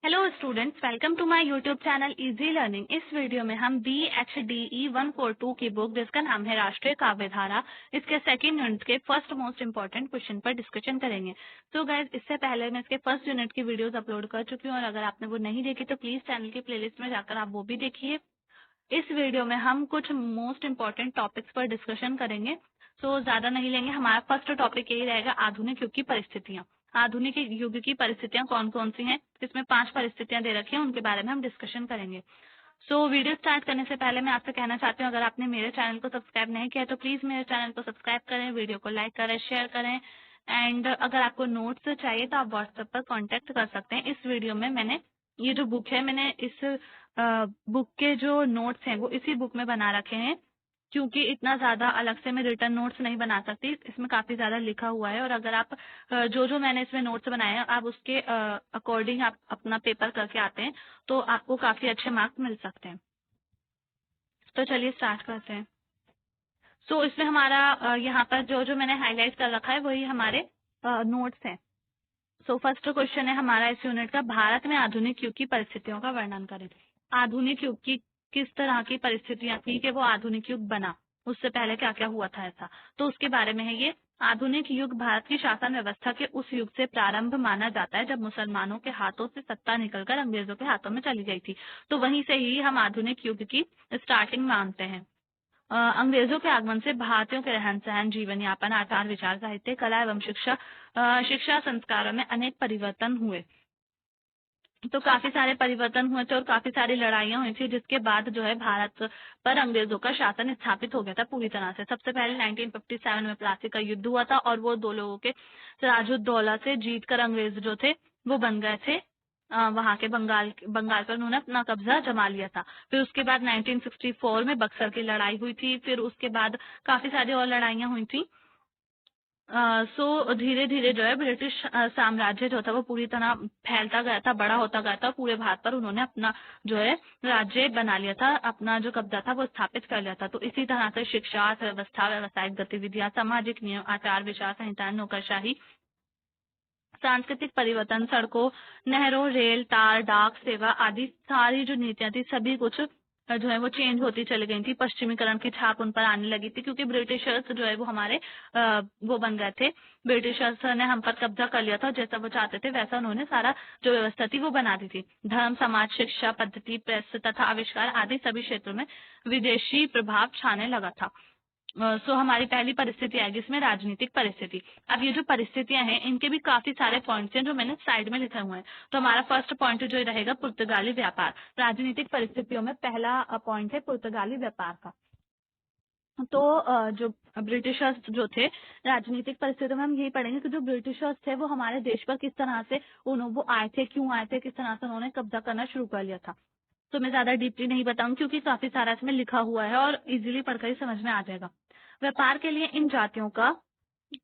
Hello students, welcome to my YouTube channel easy learning. इस video में हम BHDE 142 की बुक जिसका नाम है राष्ट्रीय काव्य धारा, इसके सेकंड यूनिट के फर्स्ट मोस्ट इंपॉर्टेंट क्वेश्चन पर डिस्कशन करेंगे। तो गाइज, इससे पहले मैं इसके फर्स्ट यूनिट की वीडियोस अपलोड कर चुकी हूँ और अगर आपने वो नहीं देखी तो प्लीज चैनल की प्लेलिस्ट में जाकर आप वो भी देखिए। इस वीडियो में हम कुछ मोस्ट इंपॉर्टेंट टॉपिक्स पर डिस्कशन करेंगे। तो ज्यादा नहीं लेंगे, हमारा फर्स्ट टॉपिक यही रहेगा, आधुनिक युग की परिस्थितियां। आधुनिक युग की परिस्थितियां कौन कौन सी हैं, इसमें 5 परिस्थितियां दे रखी हैं, उनके बारे में हम डिस्कशन करेंगे। वीडियो स्टार्ट करने से पहले मैं आपसे कहना चाहती हूँ, अगर आपने मेरे चैनल को सब्सक्राइब नहीं किया तो प्लीज मेरे चैनल को सब्सक्राइब करें, वीडियो को लाइक करें, शेयर करें। एंड अगर आपको नोट्स चाहिए तो आप व्हाट्सएप पर कॉन्टेक्ट कर सकते हैं। इस वीडियो में मैंने ये जो बुक है, मैंने इस बुक के जो नोट्स हैं वो इसी बुक में बना रखे हैं, क्योंकि इतना ज्यादा अलग से मैं रिटर्न नोट्स नहीं बना सकती। इसमें काफी ज्यादा लिखा हुआ है और अगर आप जो जो मैंने इसमें नोट्स बनाए हैं आप उसके अकॉर्डिंग आप अपना पेपर करके आते हैं तो आपको काफी अच्छे मार्क्स मिल सकते हैं। तो चलिए स्टार्ट करते हैं। इसमें हमारा यहाँ पर जो जो मैंने हाईलाइट कर रखा है वही हमारे नोट्स हैं। फर्स्ट क्वेश्चन है हमारा इस यूनिट का, भारत में आधुनिक युग की परिस्थितियों का वर्णन करें। आधुनिक युग की किस तरह की परिस्थितियां थी कि वो आधुनिक युग बना, उससे पहले क्या क्या हुआ था ऐसा, तो उसके बारे में है ये। आधुनिक युग भारत की शासन व्यवस्था के उस युग से प्रारंभ माना जाता है जब मुसलमानों के हाथों से सत्ता निकलकर अंग्रेजों के हाथों में चली गई थी। तो वहीं से ही हम आधुनिक युग की स्टार्टिंग मानते हैं। अंग्रेजों के आगमन से भारतीयों के रहन सहन, जीवन यापन, आचार विचार, साहित्य, कला एवं शिक्षा संस्कारों में अनेक परिवर्तन हुए। तो काफी सारे परिवर्तन हुए थे और काफी सारी लड़ाइयां हुई थी, जिसके बाद जो है भारत पर अंग्रेजों का शासन स्थापित हो गया था पूरी तरह से। सबसे पहले 1957 में प्लासी का युद्ध हुआ था और वो दो लोगों के सिराजुद्दौला से जीतकर अंग्रेज जो थे वो बन गए थे। वहां के बंगाल पर उन्होंने अपना कब्जा जमा लिया था। फिर उसके बाद 1964 में बक्सर की लड़ाई हुई थी। फिर उसके बाद काफी सारी और लड़ाइयां हुई थी। धीरे धीरे जो है ब्रिटिश साम्राज्य जो था वो पूरी तरह फैलता गया था, बड़ा होता गया था। पूरे भारत पर उन्होंने अपना जो है राज्य बना लिया था, अपना जो कब्जा था वो स्थापित कर लिया था। तो इसी तरह से शिक्षा, अर्थव्यवस्था, व्यावसायिक गतिविधियां, सामाजिक नियम, आचार विचार संहिता, नौकरशाही, सांस्कृतिक परिवर्तन, सड़कों, नहरों, रेल, तार, डाक सेवा आदि सारी जो नीतियां थी सभी कुछ जो है वो चेंज होती चली गई थी। पश्चिमीकरण की छाप उन पर आने लगी थी, क्योंकि ब्रिटिशर्स जो है वो हमारे वो बन गए थे। ब्रिटिशर्स ने हम पर कब्जा कर लिया था, जैसा वो चाहते थे वैसा उन्होंने सारा जो व्यवस्था थी वो बना दी थी। धर्म, समाज, शिक्षा पद्धति, प्रेस तथा आविष्कार आदि सभी क्षेत्रों में विदेशी प्रभाव छाने लगा था। हमारी पहली परिस्थिति आएगी इसमें, राजनीतिक परिस्थिति। अब ये जो परिस्थितियां हैं इनके भी काफी सारे पॉइंट्स हैं जो मैंने साइड में लिखे हुए हैं। तो हमारा फर्स्ट पॉइंट जो रहेगा पुर्तगाली व्यापार। राजनीतिक परिस्थितियों में पहला पॉइंट है पुर्तगाली व्यापार का। तो जो ब्रिटिशर्स जो थे, राजनीतिक परिस्थितियों में हम यही पढ़ेंगे कि जो ब्रिटिशर्स थे वो हमारे देश पर किस तरह से वो आए थे, क्यों आए थे, किस तरह से उन्होंने कब्जा करना शुरू कर लिया था। तो मैं ज्यादा डीपली नहीं बताऊंगी क्योंकि काफी सारा इसमें लिखा हुआ है और इजीली पढ़कर ही समझ में आ जाएगा। व्यापार के लिए इन जातियों का,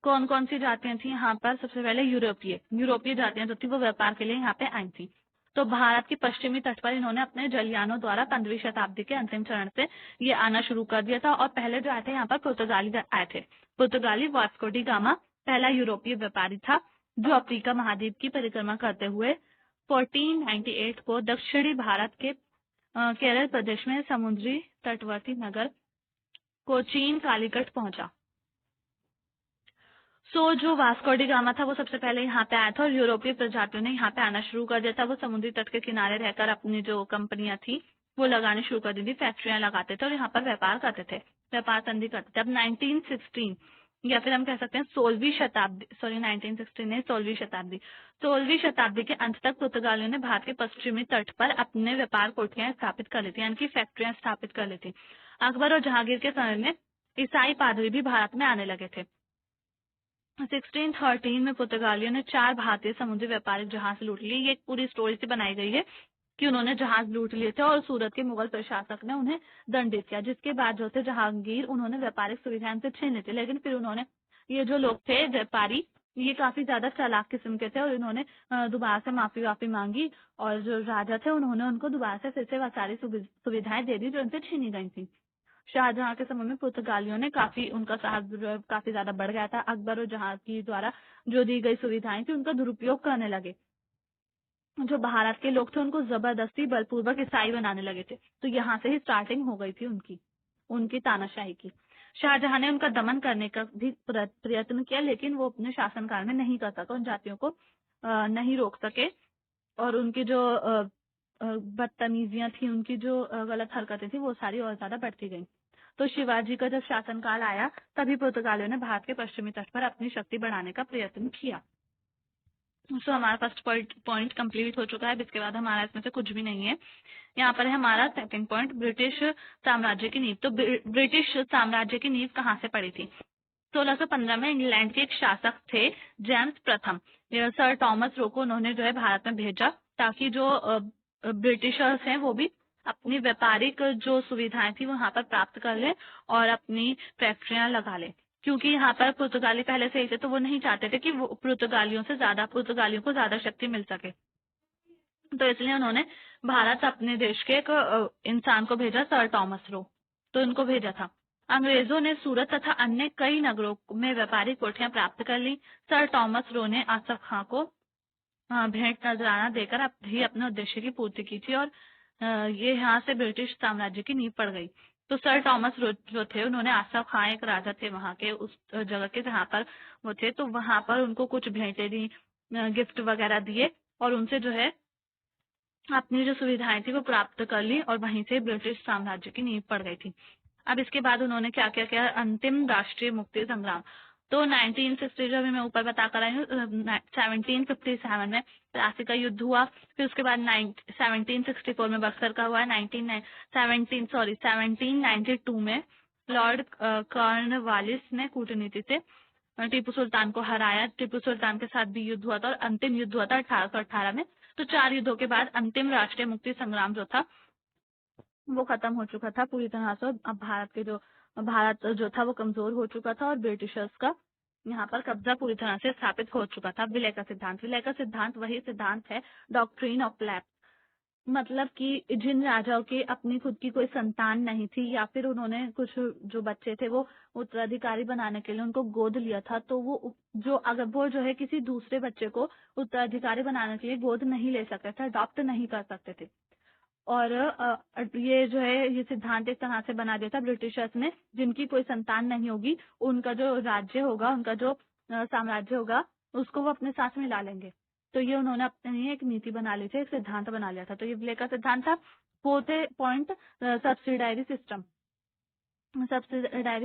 कौन कौन सी जातियां थी यहाँ पर, सबसे पहले यूरोपीय जातियां जो थी वो व्यापार के लिए यहाँ पे आई थी। तो भारत के पश्चिमी तट पर इन्होंने अपने जलयानों द्वारा 15वीं शताब्दी के अंतिम चरण से ये आना शुरू कर दिया था। और पहले जो आए थे यहाँ पर पुर्तगाली आए थे। पुर्तगाली वास्को डी गामा पहला यूरोपीय व्यापारी था जो अफ्रीका महाद्वीप की परिक्रमा करते हुए 1498 को दक्षिणी भारत के केरल प्रदेश में समुद्री तटवर्ती नगर कोचीन कालीकट पहुंचा। जो वास्को डी गामा था वो सबसे पहले यहाँ पे आया था और यूरोपीय प्रजातियों ने यहाँ पे आना शुरू कर दिया था। वो समुद्री तट के किनारे रहकर अपनी जो कंपनियां थी वो लगानी शुरू कर दी थी, फैक्ट्रियां लगाते थे और यहाँ पर व्यापार करते थे, व्यापार संधि करते थे। अब 1916 या फिर हम कह सकते हैं 16वीं शताब्दी, सॉरी 1916 नहीं, 16वीं शताब्दी के अंत तक पुर्तगालियों ने भारत के पश्चिमी तट पर अपने व्यापार कोठियां स्थापित कर ली थी, यानी कि फैक्ट्रियां स्थापित कर ली थी। अकबर और जहांगीर के समय में ईसाई पादरी भी भारत में आने लगे थे। 1613 में पुर्तगालियों ने 4 भारतीय समुद्री व्यापारिक जहाज लूट लिए। ये एक पूरी स्टोरी से बनाई गई है कि उन्होंने जहाज लूट लिए थे और सूरत के मुगल प्रशासक ने उन्हें दंडित किया, जिसके बाद जो थे जहांगीर उन्होंने व्यापारिक सुविधाएं से छीन ली थी। लेकिन फिर उन्होंने, ये जो लोग थे व्यापारी, ये काफी ज्यादा चालाक किस्म के थे और इन्होंने दोबारा से माफी मांगी और जो राजा थे उन्होंने उनको दोबारा से फिर से वो सारी सुविधाएं दे दी जो उनसे छीनी गई थी। शाहजहां के समय में पुर्तगालियों ने उनका साहस जो है काफी ज्यादा बढ़ गया था। अकबर और जहांगीर द्वारा जो दी गई सुविधाएं थी उनका दुरुपयोग करने लगे। जो भारत के लोग थे उनको जबरदस्ती बलपूर्वक ईसाई बनाने लगे थे। तो यहाँ से ही स्टार्टिंग हो गई थी उनकी तानाशाही की। शाहजहां ने उनका दमन करने का भी प्रयत्न किया, लेकिन वो अपने शासनकाल में नहीं कर सका, उन जातियों को नहीं रोक सके, और उनकी जो बदतमीजियां थी, उनकी जो गलत हरकतें थी, वो सारी और ज्यादा बढ़ती गई। तो शिवाजी का जब शासनकाल आया तभी पुर्तगालियों ने भारत के पश्चिमी तट पर अपनी शक्ति बढ़ाने का प्रयत्न किया। सो हमारा फर्स्ट पॉइंट कंप्लीट हो चुका है। अब इसके बाद हमारा इसमें से कुछ भी नहीं है। यहाँ पर है हमारा सेकंड पॉइंट, ब्रिटिश साम्राज्य की नींव। तो ब्रिटिश साम्राज्य की नींव कहाँ से पड़ी थी? 1615 में इंग्लैंड के एक शासक थे जेम्स प्रथम, सर टॉमस रो को उन्होंने जो है भारत में भेजा, ताकि जो ब्रिटिशर्स हैं वो भी अपनी व्यापारिक जो सुविधाएं थी वो यहाँ पर प्राप्त कर ले और अपनी फैक्ट्रियां लगा ले। क्योंकि यहाँ पर पुर्तगाली पहले से ही थे, तो वो नहीं चाहते थे कि वो पुर्तगालियों को ज्यादा शक्ति मिल सके। तो इसलिए उन्होंने भारत अपने देश के एक इंसान को भेजा, सर टॉमस रो। तो इनको भेजा था। अंग्रेजों ने सूरत तथा अन्य कई नगरों में व्यापारिक कोठियां प्राप्त कर ली। सर टॉमस रो ने आसफ खां को भेंट नजराना देकर ही अपने उद्देश्य की पूर्ति की थी, और ये यहाँ से ब्रिटिश साम्राज्य की नींव पड़ गई। तो सर टॉमस रो जो थे, उन्होंने आसफ खां एक राजा थे वहां के, उस जगह के जहाँ पर वो थे, तो वहां पर उनको कुछ भेंटें दी, गिफ्ट वगैरह दिए, और उनसे जो है अपनी जो सुविधाएं थी वो प्राप्त कर ली, और वहीं से ब्रिटिश साम्राज्य की नींव पड़ गई थी। अब इसके बाद उन्होंने क्या क्या किया? अंतिम राष्ट्रीय मुक्ति संग्राम। तो 1960, जो अभी मैं ऊपर बता कर आई हूँ, 1757 में प्लासी का युद्ध हुआ। फिर उसके बाद 1764 में बक्सर का हुआ। 1792 में लॉर्ड कॉर्नवालिस ने कूटनीति से टीपू सुल्तान को हराया। टीपू सुल्तान के साथ भी युद्ध हुआ था, और अंतिम युद्ध हुआ था 1818 में। तो 4 युद्धों के बाद अंतिम राष्ट्रीय मुक्ति संग्राम जो था वो खत्म हो चुका था पूरी तरह से। अब भारत जो था वो कमजोर हो चुका था, और ब्रिटिशर्स का यहाँ पर कब्जा पूरी तरह से स्थापित हो चुका था। विलय का सिद्धांत वही सिद्धांत है, डॉक्ट्रिन ऑफ लैप्स। मतलब कि जिन राजाओं की अपनी खुद की कोई संतान नहीं थी, या फिर उन्होंने कुछ जो बच्चे थे वो उत्तराधिकारी बनाने के लिए उनको गोद लिया था, तो वो अगर वो जो है किसी दूसरे बच्चे को उत्तराधिकारी बनाने के लिए गोद नहीं ले सकते थे, अडॉप्ट नहीं कर सकते थे। और ये जो है ये सिद्धांत एक तरह से बना दिया था ब्रिटिशर्स ने, जिनकी कोई संतान नहीं होगी, उनका जो राज्य होगा, उनका जो साम्राज्य होगा, उसको वो अपने साथ मिला लेंगे। तो ये उन्होंने अपनी एक नीति बना ली थी, एक सिद्धांत बना लिया था। तो ये विलय का सिद्धांत था। फोर्थ पॉइंट, सब्सिडायरी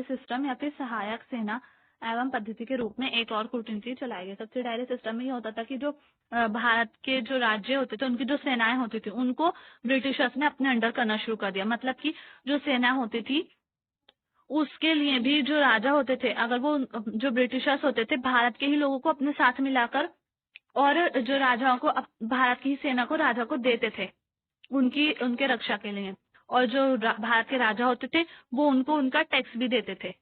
सिस्टम या फिर सहायक सेना एवं पद्धति के रूप में एक और कूटनीति चलाई गई। सब्सिडायरी सिस्टम में ये होता था कि जो भारत के जो राज्य होते थे, उनकी जो सेनाएं होती थी, उनको ब्रिटिशर्स ने अपने अंडर करना शुरू कर दिया। मतलब कि जो सेना होती थी उसके लिए भी जो राजा होते थे, अगर वो जो ब्रिटिशर्स होते थे भारत के ही लोगों को अपने साथ मिलाकर, और जो राजाओं को भारत की सेना को राजा को देते थे उनके रक्षा के लिए, और जो भारत के राजा होते थे वो उनको उनका टैक्स भी देते थे।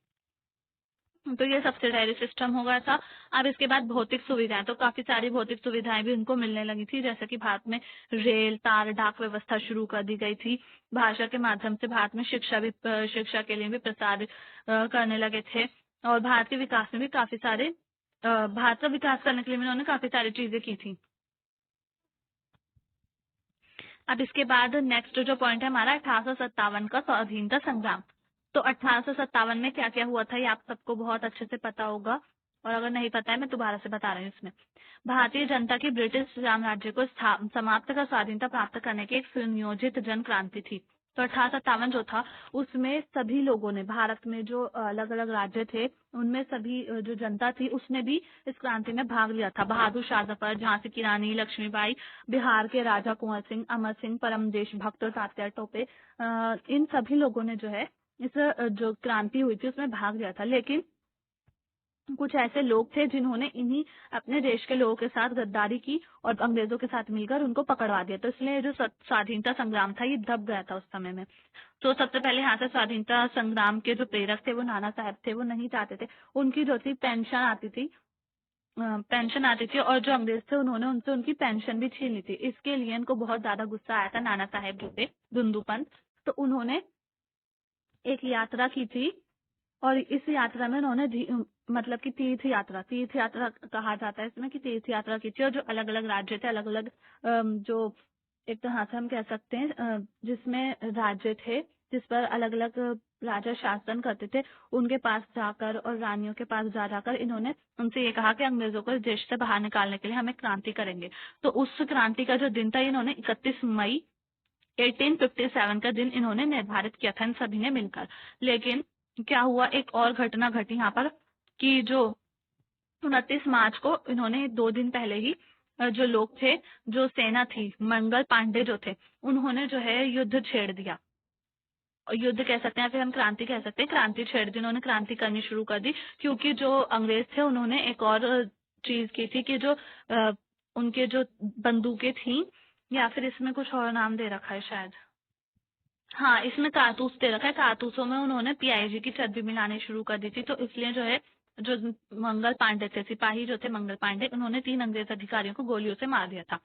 तो ये सब्सिडायरी सिस्टम हो गया था। अब इसके बाद भौतिक सुविधाएं, तो काफी सारी भौतिक सुविधाएं भी उनको मिलने लगी थी, जैसे कि भारत में रेल, तार, डाक व्यवस्था शुरू कर दी गई थी। भाषा के माध्यम से भारत में शिक्षा के लिए भी प्रसार करने लगे थे, और भारत के विकास में भी भारत का विकास करने के लिए उन्होंने काफी सारी चीजें की थी। अब इसके बाद नेक्स्ट जो पॉइंट है हमारा 1857 का स्वाधीनता संग्राम। तो 1857 में क्या क्या हुआ था ये आप सबको बहुत अच्छे से पता होगा, और अगर नहीं पता है मैं दोबारा से बता रही हूँ इसमें। भारतीय जनता की ब्रिटिश साम्राज्य को समाप्त कर स्वाधीनता प्राप्त करने की एक सुनियोजित जन क्रांति थी। तो 1857 जो था उसमें सभी लोगों ने, भारत में जो अलग अलग राज्य थे उनमें सभी जो जनता थी उसने भी इस क्रांति में भाग लिया था। बहादुर शाह जफर, झांसी की रानी लक्ष्मीबाई, बिहार के राजा कुंवर सिंह, अमर सिंह, परम देशभक्त तात्या टोपे, इन सभी लोगों ने जो है इस जो क्रांति हुई थी उसमें भाग लिया था। लेकिन कुछ ऐसे लोग थे जिन्होंने इन्हीं अपने देश के लोगों के साथ गद्दारी की और अंग्रेजों के साथ मिलकर उनको पकड़वा दिया। तो इसलिए जो स्वाधीनता संग्राम था ये दब गया था उस समय में। तो सबसे पहले यहाँ से स्वाधीनता संग्राम के जो प्रेरक थे वो नाना साहब थे। वो नहीं चाहते थे, उनकी जो थी पेंशन आती थी, और जो अंग्रेज थे उन्होंने उनसे उनकी पेंशन भी छीन ली थी। इसके लिए इनको बहुत ज्यादा गुस्सा आया था। नाना साहेब जो थे दुंदू पंत, तो उन्होंने एक यात्रा की थी, और इस यात्रा में उन्होंने मतलब कि तीर्थ यात्रा कहा जाता है इसमें, कि तीर्थ यात्रा की थी, और जो अलग अलग राज्य थे, अलग अलग जो एक तरह से हम कह सकते हैं जिसमें राज्य थे जिस पर अलग अलग राजा शासन करते थे, उनके पास जाकर और रानियों के पास जाकर इन्होंने उनसे ये कहा कि अंग्रेजों को इस देश से बाहर निकालने के लिए हमें क्रांति करेंगे। तो उस क्रांति का जो दिन था, इन्होंने 31 मई 1857 का दिन इन्होंने निर्धारित किया था इन सभी ने मिलकर। लेकिन क्या हुआ, एक और घटना घटी यहाँ पर, कि जो 29 मार्च को इन्होंने 2 दिन पहले ही जो लोग थे, जो सेना थी, मंगल पांडे जो थे, उन्होंने जो है युद्ध छेड़ दिया। और युद्ध कह सकते हैं, फिर हम क्रांति कह सकते हैं, क्रांति छेड़ दी, उन्होंने क्रांति करनी शुरू कर दी। क्योंकि जो अंग्रेज थे उन्होंने एक और चीज की थी कि जो उनके जो बंदूकें थी, या फिर इसमें कुछ और नाम दे रखा है शायद, हाँ इसमें कारतूस दे रखा है, कारतूसों में उन्होंने पीआईजी की चर्बी मिलानी शुरू कर दी थी। तो इसलिए जो है, जो मंगल पांडे थे, सिपाही जो थे मंगल पांडे, उन्होंने 3 अंग्रेज अधिकारियों को गोलियों से मार दिया था।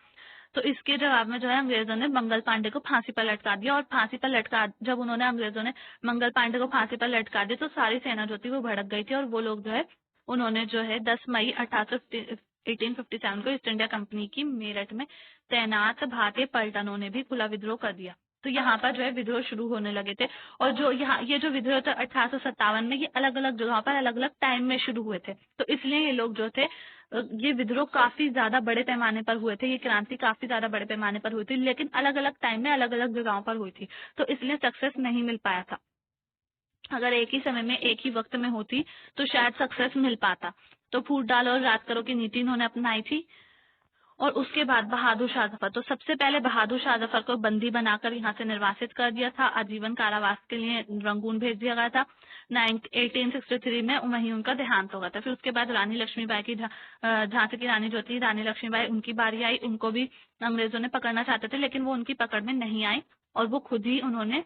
तो इसके जवाब में जो है अंग्रेजों ने मंगल पांडे को फांसी पर लटका दिया। और फांसी पर लटका, जब उन्होंने अंग्रेजों ने मंगल पांडे को फांसी पर लटका दिया, तो सारी सेना जो थी वो भड़क गई थी, और वो लोग जो है, उन्होंने जो है 10 मई 1857 को ईस्ट इंडिया कंपनी की मेरठ में तैनात भारतीय पलटनों ने भी खुला विद्रोह कर दिया। तो यहाँ पर जो है विद्रोह शुरू होने लगे थे। और जो यहाँ ये जो विद्रोह था 1857 में, ये अलग अलग जगहों पर अलग अलग टाइम में शुरू हुए थे। तो इसलिए ये लोग जो थे, ये विद्रोह काफी ज्यादा बड़े पैमाने पर हुए थे, ये क्रांति काफी ज्यादा बड़े पैमाने पर हुई थी, लेकिन अलग अलग टाइम में अलग अलग जगहों पर हुई थी। तो इसलिए सक्सेस नहीं मिल पाया था। अगर एक ही समय में एक ही वक्त में होती तो शायद सक्सेस मिल पाता। तो फूट डालो और रात करो की नीति इन्होंने अपनाई थी। और उसके बाद बहादुर शाह जफर, तो सबसे पहले बहादुर शाह जफर को बंदी बनाकर यहाँ से निर्वासित कर दिया था, आजीवन कारावास के लिए रंगून भेज दिया गया था। 1863 में वहीं उनका देहांत हो गया था। फिर उसके बाद रानी लक्ष्मीबाई की, झांसी की रानी जो थी रानी लक्ष्मीबाई, उनकी बारी आई। उनको भी अंग्रेजों ने पकड़ना चाहते थे, लेकिन वो उनकी पकड़ में नहीं आई, और वो खुद ही उन्होंने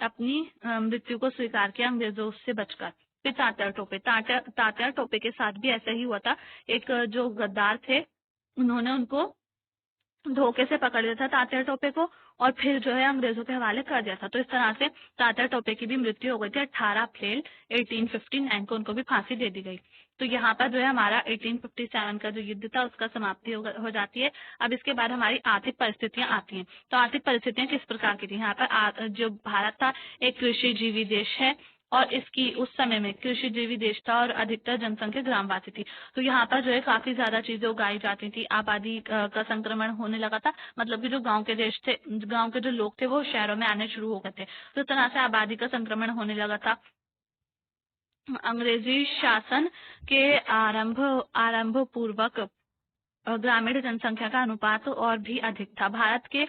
अपनी मृत्यु को स्वीकार किया अंग्रेजों से बचकर। फिर तात्या टोपे के साथ भी ऐसा ही हुआ था। एक जो गद्दार थे, उन्होंने उनको धोखे से पकड़ लिया था तात्या टोपे को, और फिर जो है अंग्रेजों के हवाले कर दिया था। तो इस तरह से तात्या टोपे की भी मृत्यु हो गई थी। 18 अप्रैल 1859 को उनको भी फांसी दे दी गई। तो यहाँ पर जो है हमारा 1857 का जो युद्ध था उसका समाप्ति हो जाती है। अब इसके बाद हमारी आर्थिक परिस्थितियां आती हैं। तो आर्थिक परिस्थितियां किस प्रकार की थी, यहाँ पर जो भारत था एक कृषि जीवी देश है, और इसकी उस समय में कृषि जीवी देश था, और अधिकतर जनसंख्या ग्रामवासी थी। तो यहाँ पर जो है काफी ज्यादा चीजें उगाई जाती थी, आबादी का संक्रमण होने लगा था। मतलब कि जो गांव के देश थे, गांव के जो लोग थे वो शहरों में आने शुरू हो गए थे। तो इस तरह से आबादी का संक्रमण होने लगा था। अंग्रेजी शासन के आरंभ पूर्वक ग्रामीण जनसंख्या का अनुपात और भी अधिक था। भारत के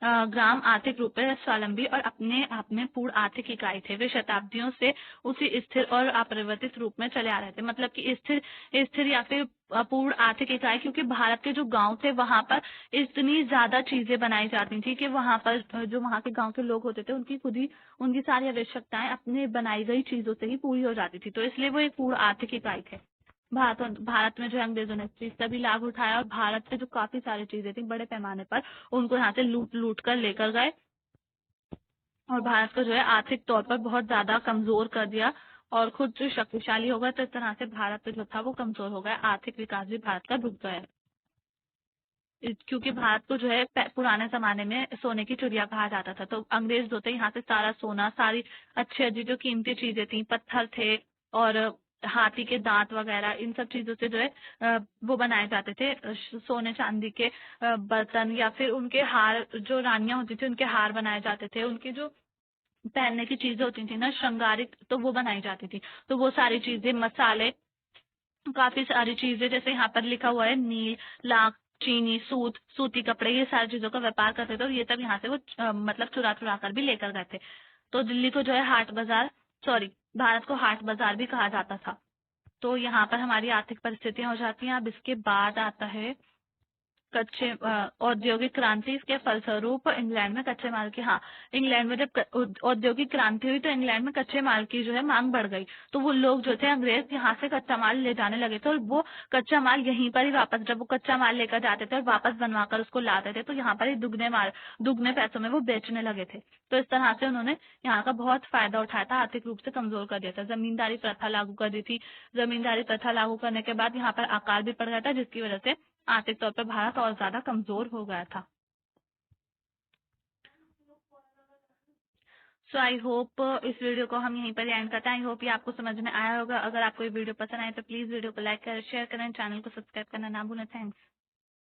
ग्राम आर्थिक रूप से स्वावलंबी और अपने आप में पूर्ण आर्थिक इकाई थे। वे शताब्दियों से उसी स्थिर और अपरिवर्तित रूप में चले आ रहे थे। मतलब कि स्थिर या फिर पूर्ण आर्थिक इकाई, क्योंकि भारत के जो गांव थे वहां पर इतनी ज्यादा चीजें बनाई जाती थी कि वहां पर जो वहां के गांव के लोग होते थे उनकी खुद ही उनकी सारी आवश्यकताएं अपने बनाई गई चीजों से ही पूरी हो जाती थी। तो इसलिए वो एक पूर्ण आर्थिक इकाई थे। भारत में जो है अंग्रेजों ने इस चीज का भी लाभ उठाया, और भारत से जो काफी सारी चीजें थी बड़े पैमाने पर उनको यहाँ से लूट लूट कर लेकर गए, और भारत को जो है आर्थिक तौर पर बहुत ज्यादा कमजोर कर दिया, और खुद जो शक्तिशाली हो गया। तो इस तरह से भारत जो था वो कमजोर हो गया, आर्थिक विकास भी भारत का रुक गया। क्योंकि भारत को जो है पुराने जमाने में सोने की चिड़िया कहा जाता था। तो अंग्रेज जो थे यहाँ से सारा सोना, सारी अच्छी अच्छी जो कीमती चीजें थी, पत्थर थे और हाथी के दांत वगैरह, इन सब चीजों से जो है वो बनाए जाते थे, सोने चांदी के बर्तन, या फिर उनके हार, जो रानियां होती थी उनके हार बनाए जाते थे, उनकी जो पहनने की चीजें होती थी ना श्रृंगारिक, तो वो बनाई जाती थी। तो वो सारी चीजें, मसाले, काफी सारी चीजें, जैसे यहाँ पर लिखा हुआ है नील, लाख, चीनी, सूती कपड़े, ये सारी चीजों का व्यापार करते थे, और ये सब यहाँ से वो मतलब चुरा चुरा कर भी लेकर गए थे। तो दिल्ली को जो है हाट बाजार, सॉरी, भारत को हाट बाजार भी कहा जाता था। तो यहाँ पर हमारी आर्थिक परिस्थितियां हो जाती हैं। अब इसके बाद आता है कच्चे औद्योगिक क्रांति के फलस्वरूप इंग्लैंड में कच्चे माल की, हाँ, इंग्लैंड में जब औद्योगिक क्रांति हुई तो इंग्लैंड में कच्चे माल की जो है मांग बढ़ गई, तो वो लोग जो थे अंग्रेज यहाँ से कच्चा माल ले जाने लगे थे और वो कच्चा माल यहीं पर ही वापस, जब वो कच्चा माल लेकर जाते थे और वापस बनवाकर उसको लाते थे तो यहाँ पर ही दुगने पैसों में वो बेचने लगे थे। तो इस तरह से उन्होंने यहाँ का बहुत फायदा उठाया था, आर्थिक रूप से कमजोर कर दिया था। जमींदारी प्रथा लागू कर दी थी। जमींदारी प्रथा लागू करने के बाद यहाँ पर अकाल भी पड़ गया था, जिसकी वजह से आर्थिक तौर पर भारत और ज्यादा कमजोर हो गया था। सो आई होप इस वीडियो को हम यहीं पर एंड करते हैं। आई होप ये आपको समझ में आया होगा। अगर आपको ये वीडियो पसंद आए तो प्लीज वीडियो को लाइक करें, शेयर करें, चैनल को सब्सक्राइब करना ना भूलें। थैंक्स।